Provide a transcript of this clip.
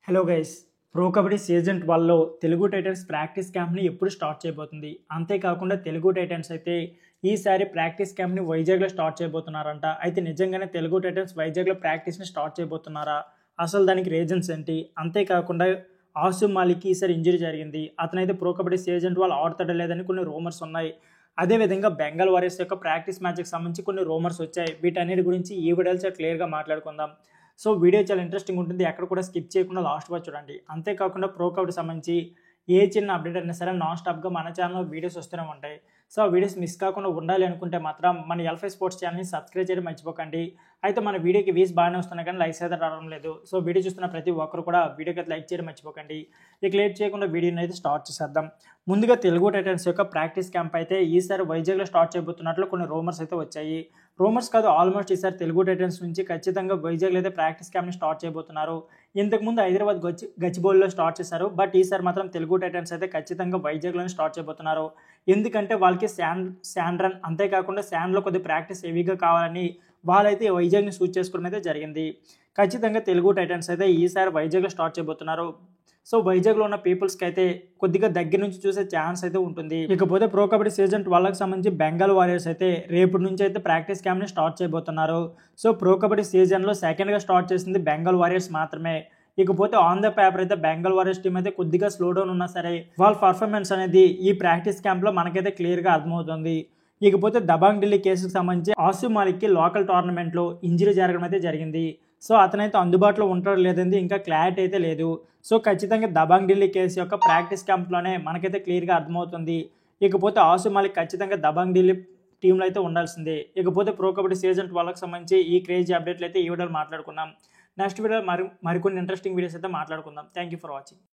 Hello guys, pro kabaddi season 12లో Telugu Titans practice క్యాంప్ని ఎప్పుడు స్టార్ట్ చేయబోతుంది. అంతేకాకుండా తెలుగు టైటన్స్ అయితే ఈసారి ప్రాక్టీస్ క్యాంప్ని వైజాగ్లో స్టార్ట్ చేయబోతున్నారంట. అయితే నిజంగానే తెలుగు టైటన్స్ వైజాగ్లో ప్రాక్టీస్ని స్టార్ట్ చేయబోతున్నారా? అసలు దానికి రీజన్స్ ఏంటి? అంతేకాకుండా ఆసిఫ్ మాలిక్కి ఈసారి ఇంజరీ జరిగింది. అతనైతే ప్రో కబడ్డీ సీజన్ 12 ఆడతాడో లేదని కొన్ని రూమర్స్ ఉన్నాయి. అదేవిధంగా బెంగాల్ వారియర్స్ యొక్క ప్రాక్టీస్ మ్యాచ్కి సంబంధించి కొన్ని రూమర్స్ వచ్చాయి. వీటన్నిటి గురించి ఈ వీడియోలో క్లియర్గా మాట్లాడుకుందాం. సో వీడియో చాలా ఇంట్రెస్టింగ్ ఉంటుంది. ఎక్కడ కూడా స్కిప్ చేయకుండా లాస్ట్ వరకు చూడండి. అంతేకాకుండా ప్రో కబడ్డీ సంబంధించి ఏ చిన్న అప్డేట్ అయినా సరే నాన్ స్టాప్గా మన ఛానల్లో వీడియోస్ వస్తూనే ఉంటాయి. సో ఆ వీడియోస్ మిస్ కాకుండా ఉండాలి అనుకుంటే మాత్రం మన ఎల్ఫై స్పోర్ట్స్ ఛానల్ని సబ్స్క్రైబ్ చేయడం మర్చిపోకండి. అయితే మన వీడియోకి వ్యూస్ బాగానే వస్తున్నాయి కానీ లైక్స్ అయితే రావడం లేదు. సో వీడియో చూస్తున్న ప్రతి ఒక్కరు కూడా వీడియోకి అయితే లైక్ చేయడం మర్చిపోకండి. ఇక లేట్ చేయకుండా వీడియోని అయితే స్టార్ట్ చేసేద్దాం. ముందుగా తెలుగు టైటన్స్ యొక్క ప్రాక్టీస్ క్యాంప్ అయితే ఈసారి వైజాగ్లో స్టార్ట్ చేయబోతున్నట్లు కొన్ని రూమర్స్ అయితే వచ్చాయి. రూమర్స్ కాదు, ఆల్మోస్ట్ ఈసారి తెలుగు టైటన్స్ నుంచి ఖచ్చితంగా వైజాగ్లో అయితే ప్రాక్టీస్ క్యాంప్ని స్టార్ట్ చేయబోతున్నారు. ఇంతకుముందు హైదరాబాద్ గచ్చిబౌలిలో స్టార్ట్ చేశారు. బట్ ఈసారి మాత్రం తెలుగు టైటన్స్ అయితే ఖచ్చితంగా వైజాగ్లోనే స్టార్ట్ చేయబోతున్నారు. ఎందుకంటే వాళ్ళకి శాండ్ రన్ అంతేకాకుండా శాండ్లో కొద్ది ప్రాక్టీస్ హెవీగా కావాలని వాళ్ళైతే వైజాగ్ని చూస్ చేసుకోవడం అయితే జరిగింది. ఖచ్చితంగా తెలుగు టైటన్స్ అయితే ఈసారి వైజాగ్లో స్టార్ట్ చేయబోతున్నారు. సో వైజాగ్లో ఉన్న పీపుల్స్కి అయితే కొద్దిగా దగ్గర నుంచి చూసే ఛాన్స్ అయితే ఉంటుంది. ఇకపోతే ప్రో కబడ్డీ సీజన్ 12కి సంబంధించి బెంగాల్ వారియర్స్ అయితే రేపటి నుంచి అయితే ప్రాక్టీస్ క్యాంప్ని స్టార్ట్ చేయబోతున్నారు. సో ప్రో కబడ్డీ సీజన్లో సెకండ్గా స్టార్ట్ చేసింది బెంగాల్ వారియర్స్ మాత్రమే. ఇకపోతే ఆన్ ద పేపర్ అయితే బెంగాల్ వారియర్స్ టీం అయితే కొద్దిగా స్లో డౌన్ ఉన్నా సరే వాళ్ళ పర్ఫార్మెన్స్ అనేది ఈ ప్రాక్టీస్ క్యాంప్లో మనకైతే క్లియర్గా అర్థమవుతుంది. ఇకపోతే దబాంగ్ ఢిల్లీ కేసుకు సంబంధించి ఆసిఫ్ మాలిక్కి లోకల్ టోర్నమెంట్లో ఇంజరీ జరగడం అయితే జరిగింది. సో అతనైతే అందుబాటులో ఉంటాడో లేదండి ఇంకా క్లారిటీ అయితే లేదు. సో ఖచ్చితంగా దబాంగ్ ఢిల్లీ కేసు యొక్క ప్రాక్టీస్ క్యాంప్లోనే మనకైతే క్లియర్గా అర్థమవుతుంది. ఇకపోతే ఆసిఫ్ మాలిక్ ఖచ్చితంగా దబాంగ్ ఢిల్లీ టీంలో అయితే ఉండాల్సిందే. ఇకపోతే ప్రో కబడ్డీ సీజన్ 12కి సంబంధించి ఈ క్రేజీ అప్డేట్లు అయితే ఈ వీడియోలో మాట్లాడుకున్నాం. నెక్స్ట్ వీడియో మరికొన్ని ఇంట్రెస్టింగ్ వీడియోస్ అయితే మాట్లాడుకుందాం. Thank you for watching.